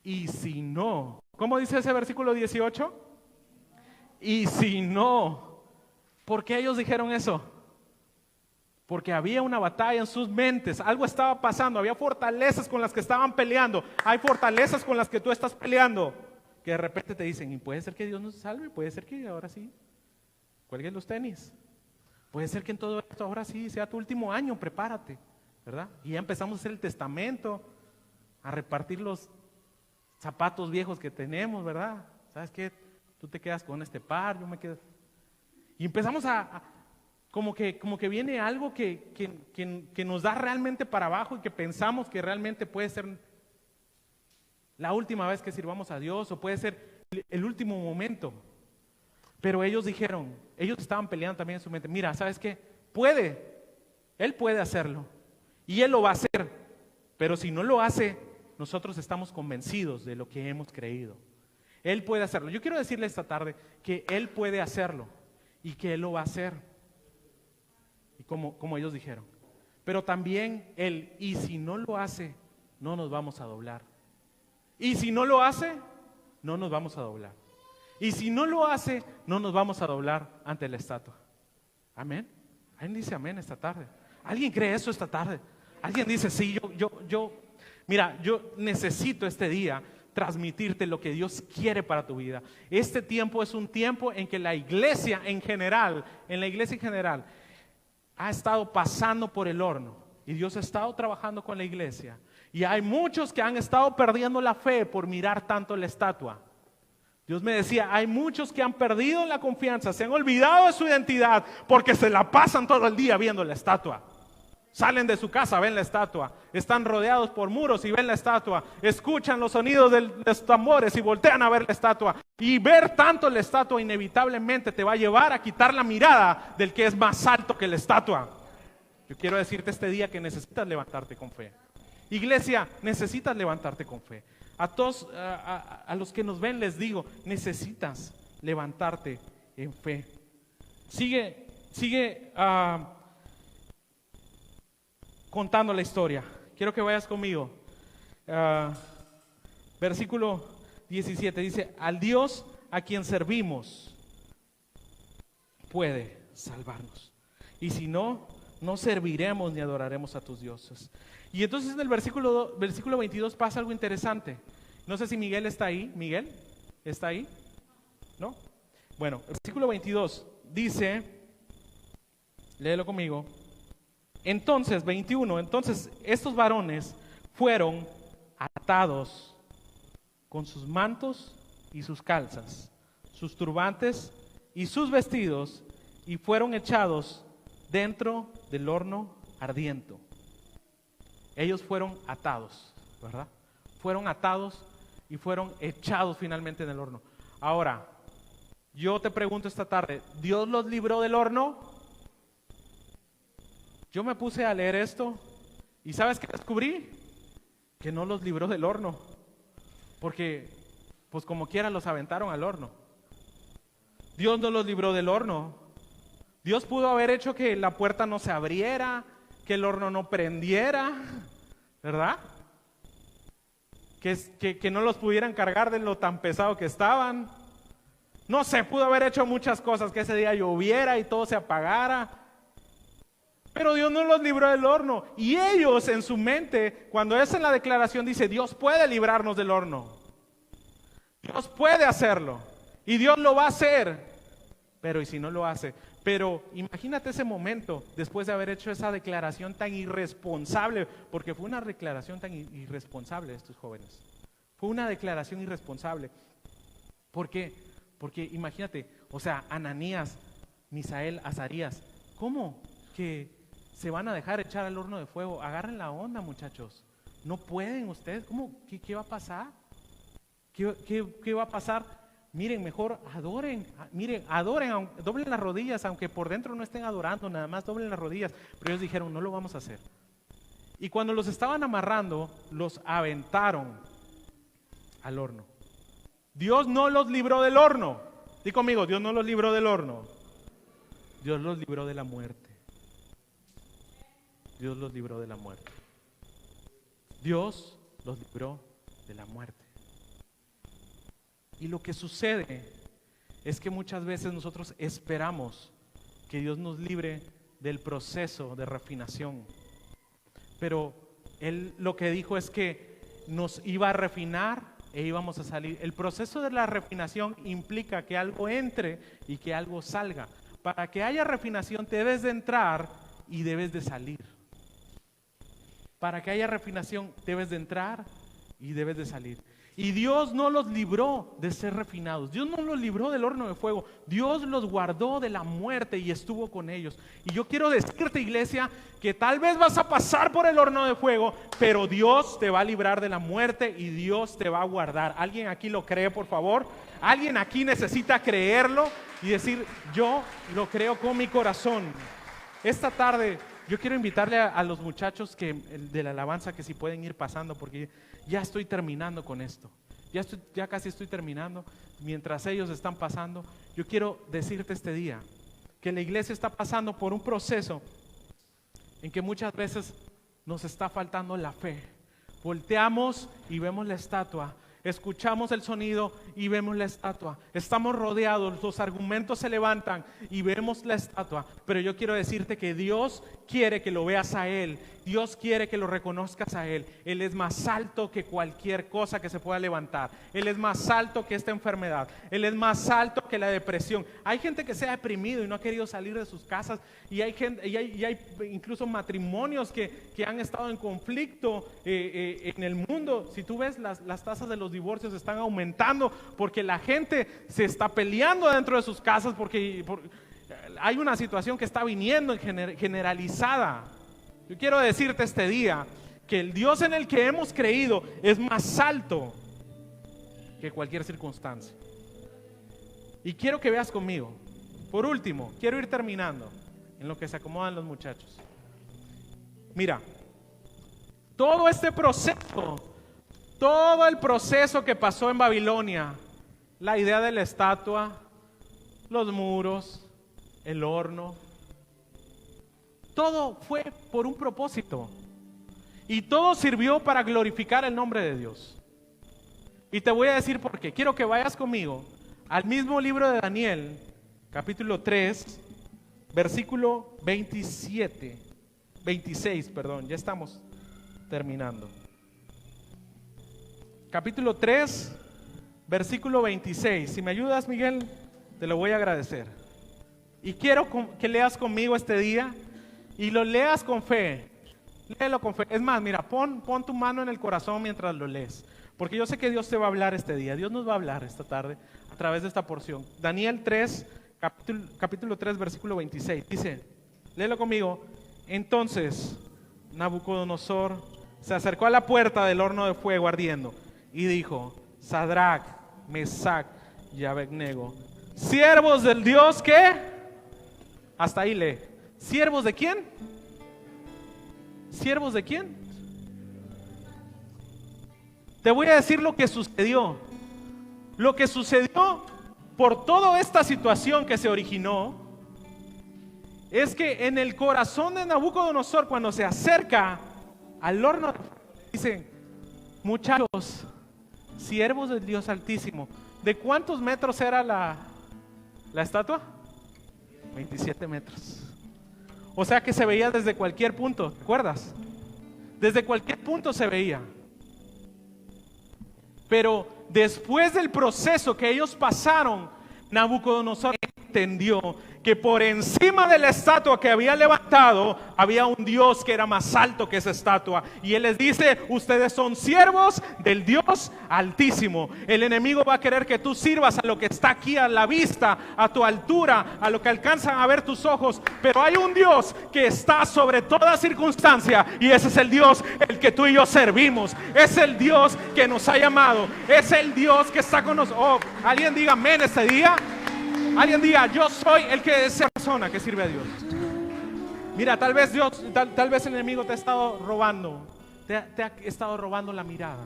Y si no. ¿Cómo dice ese versículo 18? Y si no. ¿Por qué ellos dijeron eso? Porque había una batalla en sus mentes, algo estaba pasando, había fortalezas con las que estaban peleando, hay fortalezas con las que tú estás peleando. que de repente te dicen, y puede ser que Dios nos salve, puede ser que ahora sí cuelgues los tenis, puede ser que en todo esto ahora sí sea tu último año, prepárate, ¿verdad? Y ya empezamos a hacer el testamento, a repartir los zapatos viejos que tenemos, ¿verdad? ¿Sabes qué? Tú te quedas con este par, yo me quedo. Y empezamos como que viene algo que nos da realmente para abajo y que pensamos que realmente puede ser la última vez que sirvamos a Dios o puede ser el último momento. Pero ellos dijeron, ellos estaban peleando también en su mente, mira, ¿sabes qué? Él puede hacerlo y Él lo va a hacer, pero si no lo hace, nosotros estamos convencidos de lo que hemos creído. Él puede hacerlo. Yo quiero decirle esta tarde que Él puede hacerlo y que Él lo va a hacer. Y como ellos dijeron. Pero también Él, y si no lo hace, no nos vamos a doblar. Y si no lo hace, no nos vamos a doblar. Y si no lo hace, no nos vamos a doblar ante la estatua. Amén. ¿Alguien dice amén esta tarde? ¿Alguien cree eso esta tarde? ¿Alguien dice, sí, mira, yo necesito este día transmitirte lo que Dios quiere para tu vida? Este tiempo es un tiempo en que la iglesia en general, ha estado pasando por el horno y Dios ha estado trabajando con la iglesia. Y hay muchos que han estado perdiendo la fe por mirar tanto la estatua. Dios me decía, hay muchos que han perdido la confianza, se han olvidado de su identidad porque se la pasan todo el día viendo la estatua. Salen de su casa, ven la estatua, están rodeados por muros y ven la estatua, escuchan los sonidos de los tambores y voltean a ver la estatua. Y ver tanto la estatua inevitablemente te va a llevar a quitar la mirada del que es más alto que la estatua. Yo quiero decirte este día que necesitas levantarte con fe. Iglesia, necesitas levantarte con fe. A todos, a los que nos ven les digo, necesitas levantarte en fe. Sigue contando la historia. Quiero que vayas conmigo. Versículo 17 dice, al Dios a quien servimos puede salvarnos. Y si no, no serviremos ni adoraremos a tus dioses. Y entonces en el versículo 22 pasa algo interesante. No sé si Miguel está ahí. ¿Miguel? ¿Está ahí? ¿No? Bueno, el versículo 22 dice, léelo conmigo. Entonces, 21, entonces estos varones fueron atados con sus mantos y sus calzas, sus turbantes y sus vestidos, y fueron echados dentro del horno ardiente. Ellos fueron atados, ¿verdad? Fueron atados y fueron echados finalmente en el horno. Ahora, yo te pregunto esta tarde, ¿Dios los libró del horno? Yo me puse a leer esto y ¿sabes qué descubrí? Que no los libró del horno, porque pues como quiera los aventaron al horno. Dios no los libró del horno. Dios pudo haber hecho que la puerta no se abriera, que el horno no prendiera, ¿verdad? Que no los pudieran cargar de lo tan pesado que estaban. No sé, pudo haber hecho muchas cosas, que ese día lloviera y todo se apagara. Pero Dios no los libró del horno. Y ellos en su mente, cuando es en la declaración, dice, Dios puede librarnos del horno. Dios puede hacerlo. Y Dios lo va a hacer. Pero ¿y si no lo hace? Pero imagínate ese momento, después de haber hecho esa declaración tan irresponsable, porque fue una declaración tan irresponsable de estos jóvenes. Fue una declaración irresponsable. ¿Por qué? Porque imagínate, o sea, Ananías, Misael, Azarías, ¿cómo que se van a dejar echar al horno de fuego? Agarren la onda, muchachos. No pueden ustedes. ¿Cómo? ¿Qué va a pasar? ¿Qué va a pasar? Miren, mejor adoren, doblen las rodillas, aunque por dentro no estén adorando, nada más doblen las rodillas. Pero ellos dijeron, no lo vamos a hacer. Y cuando los estaban amarrando, los aventaron al horno. Dios no los libró del horno. Di conmigo, Dios no los libró del horno. Dios los libró de la muerte. Dios los libró de la muerte. Dios los libró de la muerte. Y lo que sucede es que muchas veces nosotros esperamos que Dios nos libre del proceso de refinación. Pero Él lo que dijo es que nos iba a refinar e íbamos a salir. El proceso de la refinación implica que algo entre y que algo salga. Para que haya refinación debes de entrar y debes de salir. Para que haya refinación debes de entrar y debes de salir. Y Dios no los libró de ser refinados. Dios no los libró del horno de fuego. Dios los guardó de la muerte y estuvo con ellos. Y yo quiero decirte, iglesia, que tal vez vas a pasar por el horno de fuego, pero Dios te va a librar de la muerte y Dios te va a guardar. ¿Alguien aquí lo cree, por favor? ¿Alguien aquí necesita creerlo y decir, yo lo creo con mi corazón? Esta tarde yo quiero invitarle a los muchachos de la alabanza que si pueden ir pasando, porque ya estoy terminando con esto. Ya casi estoy terminando. Mientras ellos están pasando, yo quiero decirte este día que la iglesia está pasando por un proceso en que muchas veces nos está faltando la fe. Volteamos y vemos la estatua. Escuchamos el sonido y vemos la estatua. Estamos rodeados, los argumentos se levantan y vemos la estatua. Pero yo quiero decirte que Dios quiere que lo veas a Él. Dios quiere que lo reconozcas a Él. Él es más alto que cualquier cosa que se pueda levantar. Él es más alto que esta enfermedad. Él es más alto que la depresión. Hay gente que se ha deprimido y no ha querido salir de sus casas. Y hay incluso matrimonios que han estado en conflicto en el mundo. Si tú ves, las tasas de los divorcios están aumentando porque la gente se está peleando dentro de sus casas porque hay una situación que está viniendo generalizada. Yo quiero decirte este día que el Dios en el que hemos creído es más alto que cualquier circunstancia. Y quiero que veas conmigo. Por último, quiero ir terminando en lo que se acomodan los muchachos. Mira, todo este proceso, todo el proceso que pasó en Babilonia, la idea de la estatua, los muros, el horno, todo fue por un propósito y todo sirvió para glorificar el nombre de Dios. Y te voy a decir por qué. Quiero que vayas conmigo al mismo libro de Daniel, capítulo 3, versículo 26, ya estamos terminando. Capítulo 3, versículo 26. Si me ayudas, Miguel, te lo voy a agradecer. Y quiero que leas conmigo este día y lo leas con fe. Léelo con fe. Es más, mira, pon tu mano en el corazón mientras lo lees. Porque yo sé que Dios te va a hablar este día. Dios nos va a hablar esta tarde a través de esta porción. Daniel 3, capítulo 3, versículo 26. Dice, léelo conmigo. Entonces Nabucodonosor se acercó a la puerta del horno de fuego ardiendo y dijo, Sadrach, Mesach y Abednego, siervos del Dios que, hasta ahí lee, ¿siervos de quién? ¿Siervos de quién? Te voy a decir lo que sucedió. Lo que sucedió por toda esta situación que se originó es que en el corazón de Nabucodonosor, cuando se acerca al horno, dicen, muchachos, siervos del Dios Altísimo, ¿de cuántos metros era la estatua? 27 metros. O sea que se veía desde cualquier punto, ¿te acuerdas? Desde cualquier punto se veía. Pero después del proceso que ellos pasaron, Nabucodonosor entendió que por encima de la estatua que había levantado había un Dios que era más alto que esa estatua, y él les dice, ustedes son siervos del Dios Altísimo. El enemigo va a querer que tú sirvas a lo que está aquí a la vista, a tu altura, a lo que alcanzan a ver tus ojos, pero hay un Dios que está sobre toda circunstancia, y ese es el Dios el que tú y yo servimos. Es el Dios que nos ha llamado, es el Dios que está con nosotros. Oh, alguien diga amén este día. Alguien diga, yo soy el que es esa persona que sirve a Dios. Mira, tal vez el enemigo te ha estado robando, te ha estado robando la mirada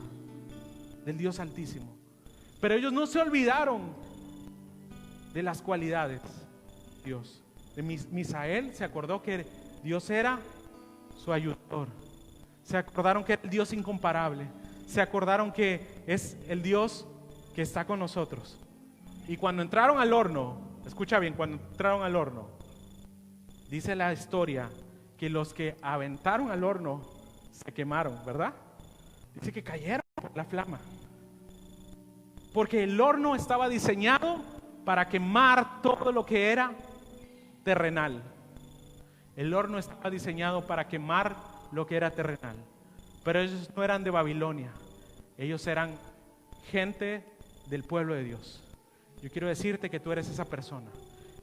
del Dios Altísimo. Pero ellos no se olvidaron de las cualidades de Dios. De Misael se acordó que Dios era su ayudador. Se acordaron que era el Dios incomparable. Se acordaron que es el Dios que está con nosotros. Y cuando entraron al horno, escucha bien, cuando entraron al horno, dice la historia que los que aventaron al horno se quemaron, ¿verdad? Dice que cayeron por la flama. Porque el horno estaba diseñado para quemar todo lo que era terrenal. El horno estaba diseñado para quemar lo que era terrenal. Pero ellos no eran de Babilonia. Ellos eran gente del pueblo de Dios. Yo quiero decirte que tú eres esa persona.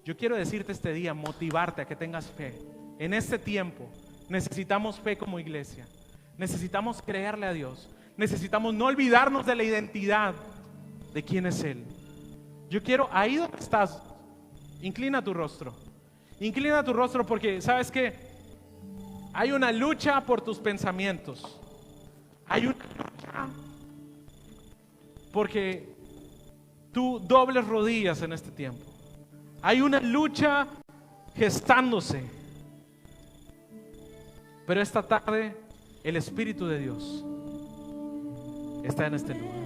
Yo quiero decirte este día, motivarte a que tengas fe. En este tiempo necesitamos fe como iglesia. Necesitamos creerle a Dios. Necesitamos no olvidarnos de la identidad de quién es Él. Yo quiero, ahí donde estás, inclina tu rostro. Inclina tu rostro porque, ¿sabes qué? Hay una lucha por tus pensamientos. Hay una lucha porque tú dobles rodillas en este tiempo. Hay una lucha gestándose. Pero esta tarde el Espíritu de Dios está en este lugar.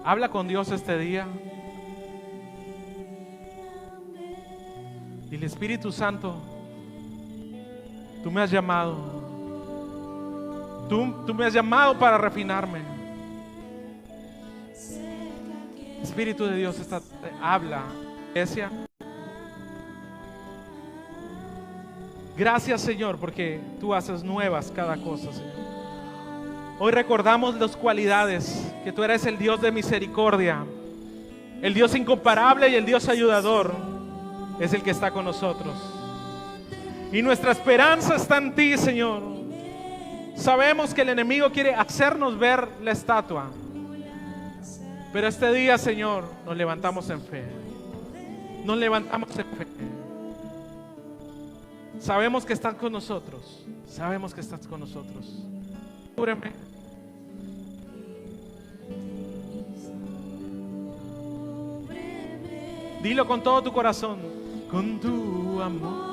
Habla con Dios este día. Dile: Espíritu Santo, tú me has llamado. Tú me has llamado para refinarme. Espíritu de Dios, habla, iglesia. Gracias, Señor, porque tú haces nuevas cada cosa, Señor. Hoy recordamos las cualidades, que tú eres el Dios de misericordia, el Dios incomparable y el Dios ayudador. Es el que está con nosotros. Y nuestra esperanza está en ti, Señor. Sabemos que el enemigo quiere hacernos ver la estatua. Pero este día, Señor, nos levantamos en fe. Nos levantamos en fe. Sabemos que estás con nosotros. Sabemos que estás con nosotros. Cúbreme. Dilo con todo tu corazón. Con tu amor.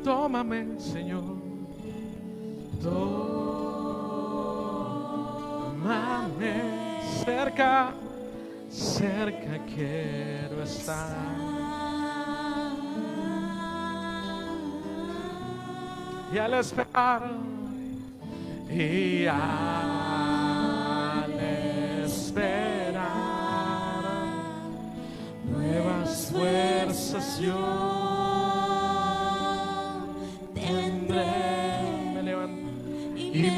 Tómame, Señor. Tómame. Cerca, cerca quiero estar. Y al esperar, y al esperar, nuevas fuerzas yo tendré.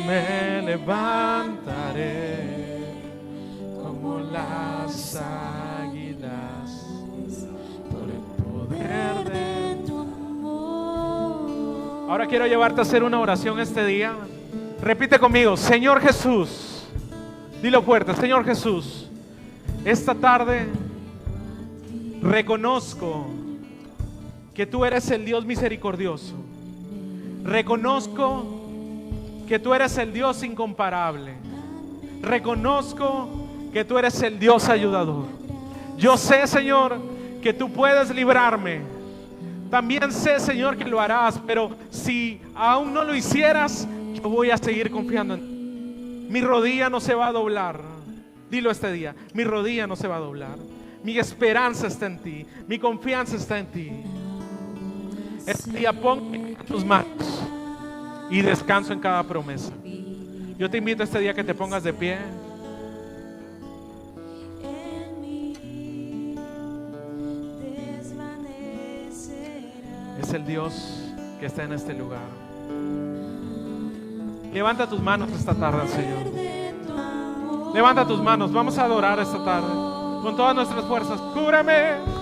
Me levantaré como las águilas por el poder de tu amor. Ahora quiero llevarte a hacer una oración este día. Repite conmigo: Señor Jesús. Dilo fuerte: Señor Jesús, esta tarde reconozco que tú eres el Dios misericordioso. Reconozco que tú eres el Dios incomparable. Reconozco que tú eres el Dios ayudador. Yo sé, Señor, que tú puedes librarme. También sé, Señor, que lo harás. Pero si aún no lo hicieras, yo voy a seguir confiando en ti. Mi rodilla no se va a doblar. Dilo este día: mi rodilla no se va a doblar. Mi esperanza está en ti. Mi confianza está en ti. Este día pongo en tus manos y descanso en cada promesa. Yo te invito este día a que te pongas de pie. Es el Dios que está en este lugar. Levanta tus manos esta tarde al Señor. Levanta tus manos. Vamos a adorar esta tarde con todas nuestras fuerzas. Cúbrame.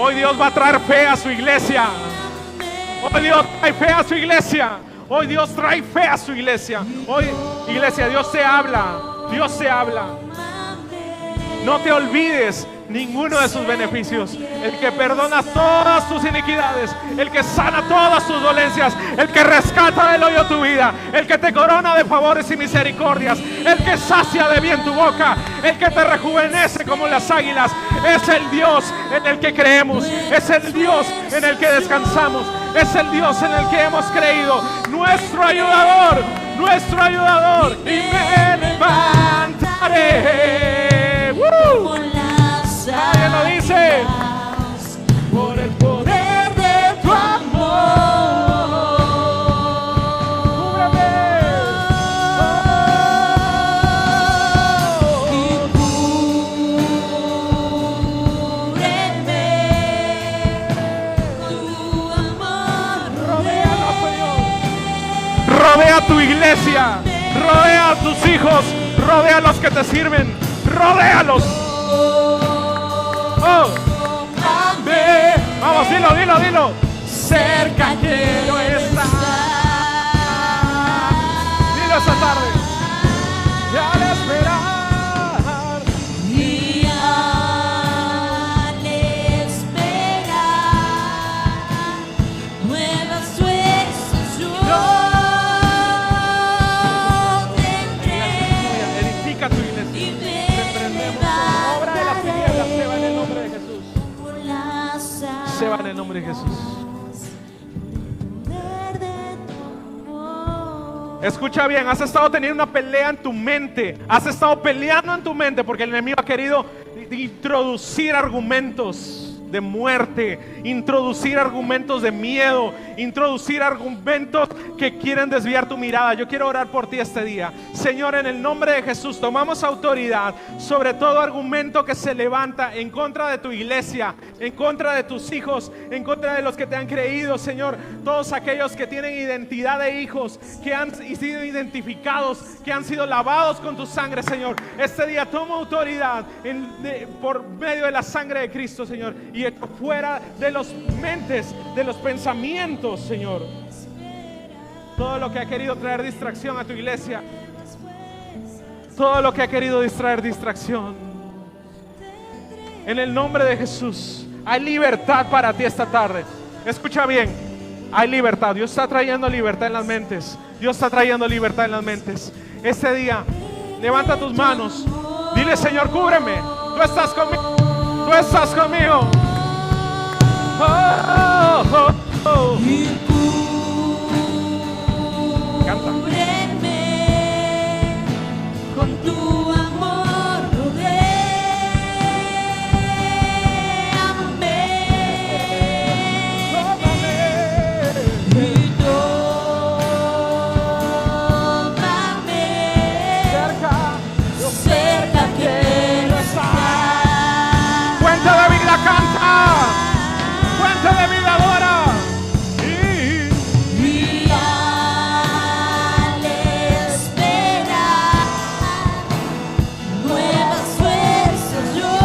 Hoy Dios va a traer fe a su iglesia. Hoy Dios trae fe a su iglesia. Hoy Dios trae fe a su iglesia. Hoy, iglesia, Dios te habla. Dios te habla. No te olvides ninguno de sus beneficios. El que perdona todas tus iniquidades, el que sana todas tus dolencias, el que rescata del hoyo tu vida, el que te corona de favores y misericordias, el que sacia de bien tu boca, el que te rejuvenece como las águilas. Es el Dios en el que creemos, es el Dios en el que descansamos, es el Dios en el que hemos creído, nuestro ayudador, y me levantaré. Alguien lo dice. Por el poder de tu amor, cúbreme. Rodea tu iglesia, rodea a tus hijos, rodea a los que te sirven, rodéalos. Oh. Vamos, dilo. Cerca quiero estar. Dilo esta tarde. Y al esperar. Y al esperar nuevas fuerzas yo tendré. Edifica tu iglesia. Reprendemos toda obra de las tinieblas. Se va en el nombre de Jesús. Se va en el nombre de Jesús. Escucha bien, has estado teniendo una pelea en tu mente. Has estado peleando en tu mente porque el enemigo ha querido introducir argumentos de muerte, introducir argumentos de miedo, introducir argumentos que quieren desviar tu mirada. Yo quiero orar por ti este día. Señor, en el nombre de Jesús, tomamos autoridad sobre todo argumento que se levanta en contra de tu iglesia, en contra de tus hijos, en contra de los que te han creído, Señor. Todos aquellos que tienen identidad de hijos, que han sido identificados, que han sido lavados con tu sangre, Señor. Este día tomo autoridad por medio de la sangre de Cristo, Señor, y echo fuera de los mentes, de los pensamientos, Señor, todo lo que ha querido traer distracción a tu iglesia, todo lo que ha querido distraer distracción. En el nombre de Jesús hay libertad para ti esta tarde. Escucha bien, hay libertad. Dios está trayendo libertad en las mentes. Dios está trayendo libertad en las mentes. Este día levanta tus manos, dile: Señor, cúbreme, tú estás conmigo, tú estás conmigo. Oh, oh, oh. Canta. Con tu amor, rodéame y tómame. Cerca quiero estar. Fuente de vida canta, fuente de vida adora. Y al esperar nuevas fuerzas yo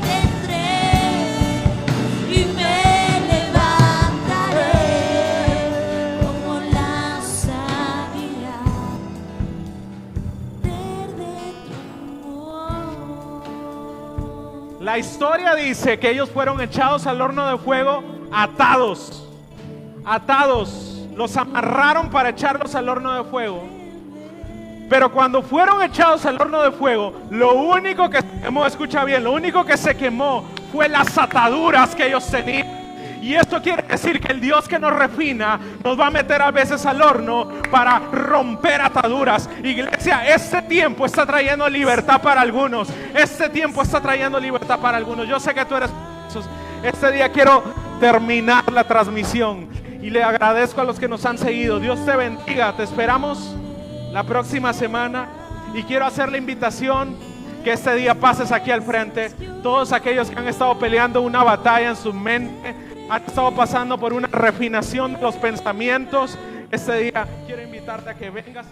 tendré y me levantaré como las águilas de tu amor. La historia dice que ellos fueron echados al horno de fuego atados. Los amarraron para echarlos al horno de fuego. Pero cuando fueron echados al horno de fuego, lo único que se quemó, escucha bien, lo único que se quemó fue las ataduras que ellos tenían. Y esto quiere decir que el Dios que nos refina nos va a meter a veces al horno para romper ataduras. Iglesia, este tiempo está trayendo libertad para algunos. Este tiempo está trayendo libertad para algunos. Yo sé que tú eres. Este día quiero terminar la transmisión y le agradezco a los que nos han seguido. Dios te bendiga. Te esperamos la próxima semana y quiero hacer la invitación que este día pases aquí al frente. Todos aquellos que han estado peleando una batalla en su mente, han estado pasando por una refinación de los pensamientos, este día quiero invitarte a que vengas.